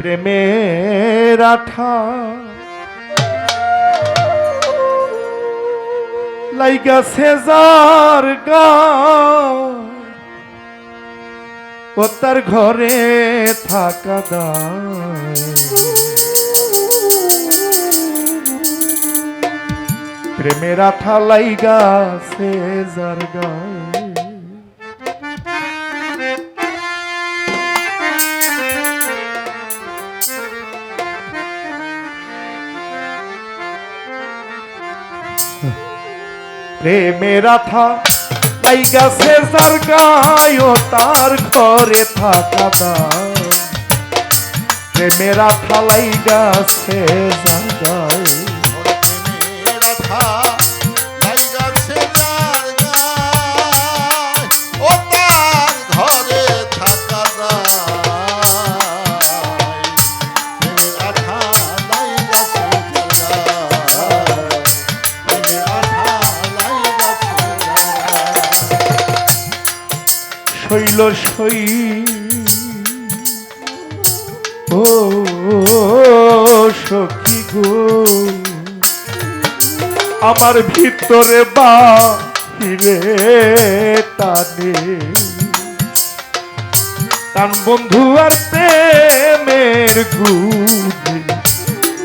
প্রেমের আঠা লাইগাছে যার গায় ও তার ঘরে থাকা দায় প্রেমের আঠা লাইগাছে যার গায় প্রেমের আঠা লাইগাছে যার গায় ও তার ঘরে থাকা দায় প্রেমের আঠা লাইগাছে যার গায় শৈল সই ও সখী গো আমার ভিতরে বাহিরে টানে টান বন্ধু আর প্রেমের গুণে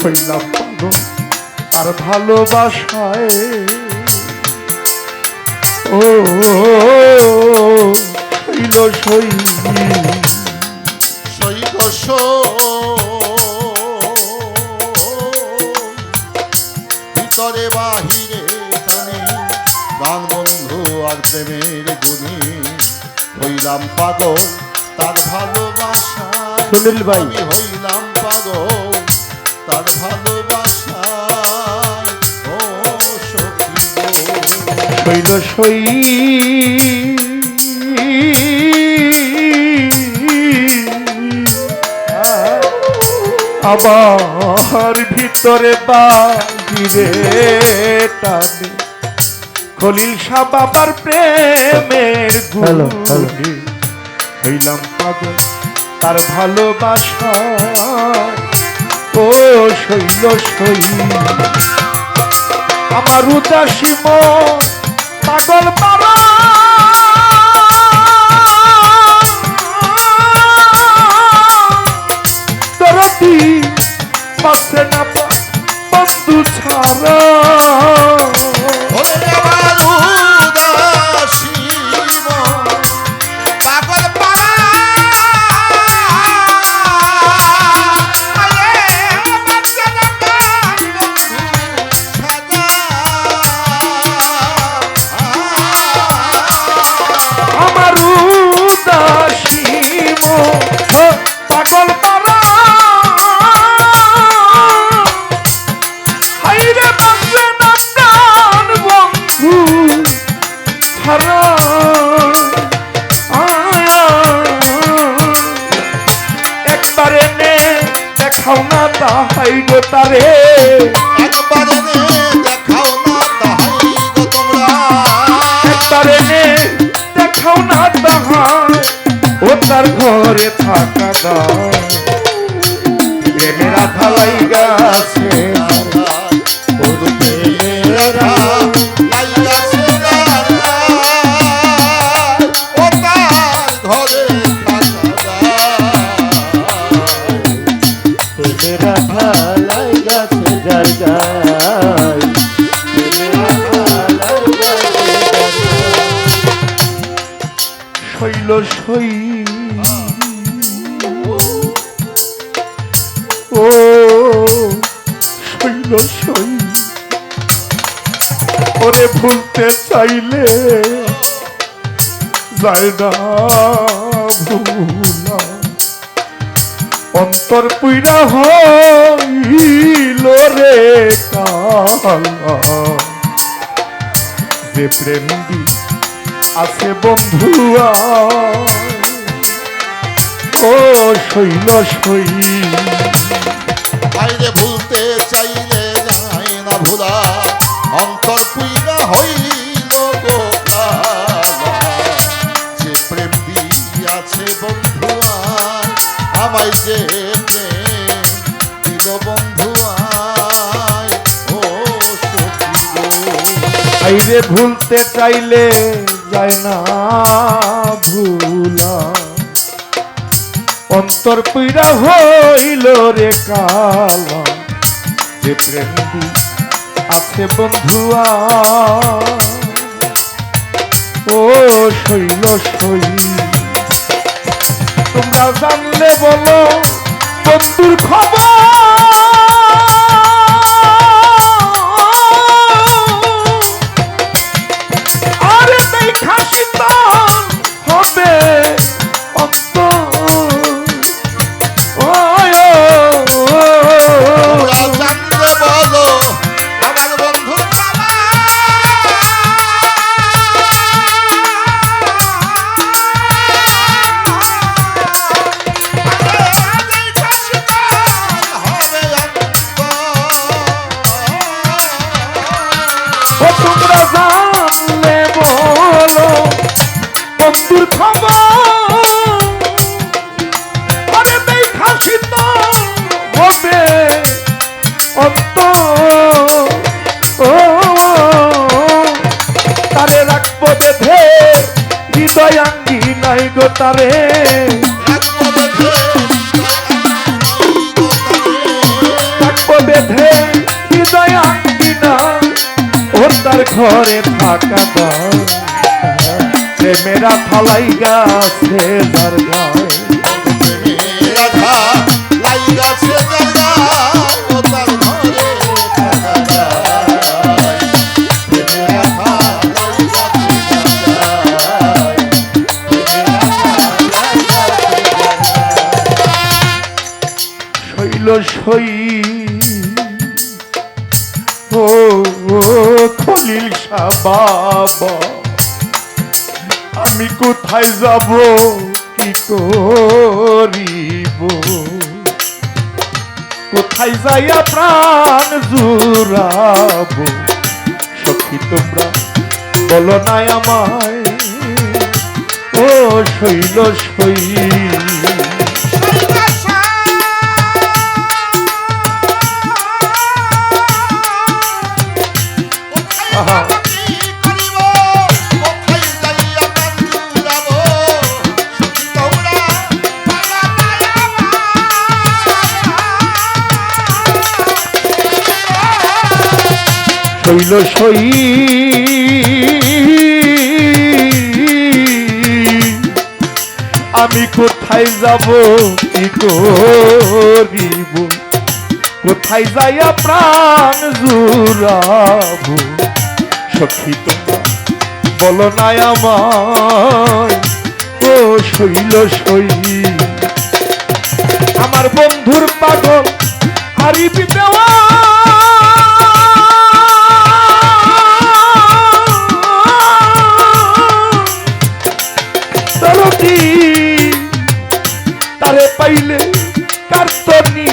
হইলাম পাগল আর ভালোবাসায় ও শৈল সই শৈল ভিতরে বাহিরে টানে প্রাণ বন্ধু আর প্রেমের গুণে হইলাম পাগল তার ভালোবাসা সুনীল ভাই আমি হইলাম পাগল তার ভালোবাসা ও সখী শৈল সই আমার ভিতরে বাহিরে টানে খলিল শাহ বাবার প্রেমের গুণে হইলাম পাগল তার ভালোবাসা ও শৈল সই আমার উদাসী মন পাগল পারা পাশে না বন্ধু ছাড়া পাগল পারা আমার উদাসী মন পাগল পারা একবারে নে দেখাও না তাহাই গো তারে একবারে দেখাও না তাহাই গো তোমরা একবারে নে দেখাও না তাহাই ও তার ঘরে থাকা দায় প্রেমের আঠা লাইগাছে ওর প্রেমের শৈল সই ও শৈল সই ওরে ভুলতে চাইলে যায় না ভুলা অন্তর পুইরা হইল রে কালা যে প্রেম দি আছে বন্ধুয়া ও শৈল সই বাইরে ভুলতে চাইলে যায় না ভুলা অন্তর পুইরা হইল গো কালা যে প্রেম দি আছে বন্ধুয়া আমায় যে প্রেম আইরে ভুলতে চাইলে যায় না ভুলা, অন্তর পীড়া হইল রে কালা, যে প্রেম আছে বন্ধুয়া ও শৈল সই। তোমরা জানলে বলো বন্ধুর খবর, আরে দেখা শীতল হবে অন্তর। তোমরা জানলে বলো আমার বন্ধুর তোমরা জানলে বলো বন্ধুর খবর, আরে দেখা শীতল হবে অন্তর। তারে রাখবো বেঁধে হৃদয়াঙ্গি নাই গো, তারে রাখবো বেঁধে হৃদয়াঙ্গি নাই, ওর তার ঘরে থাকা দাও প্রেমেরা থালাই গাছে তার গায়ে। রাধা লাই গাছে দাদা ও তার ঘরে থাকা যায়। রাধা লাই গাছে দাদা, শৈল সই ও খলিল শাহ বাবা, আমি কোথায় যাব কি করিব, কোথায় যাইয়া প্রাণ জুড়াব, সখী তোমরা বলো নাই আমায় ও শৈল সই। শৈল সই আমি কোথায় যাব কি করিব, কোথায় যাইয়া প্রাণ জুড়াব, সখী তোমরা বলো নাই আমায় ও শৈল সই। আমার বন্ধুর পাগল হারিবি দেওয়া, তারে পাইলে কার্তনি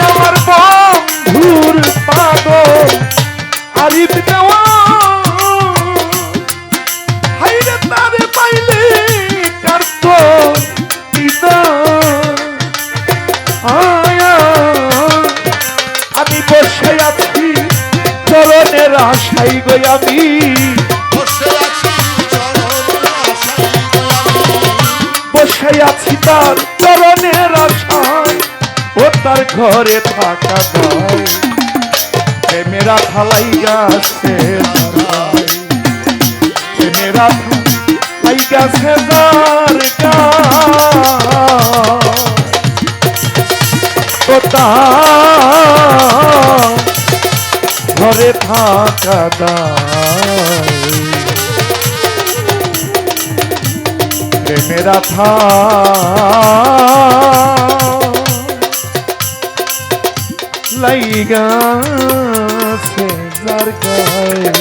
আমার বন্ধুর পাগল আরিফ দেওয়া, হাইরে তারে পাইলে কার্ত আমি বসে আছি চরণের আশাই গো, আমি বসে আছি তার চরণের আশায়, ও তার ঘরে থাকা দায় প্রেমেরা থালাই গাছে, প্রেমেরা থালাই গাছে যার ঘরে থাকা দায় প্রেমেরা থালাই গাছে যার গায়ে।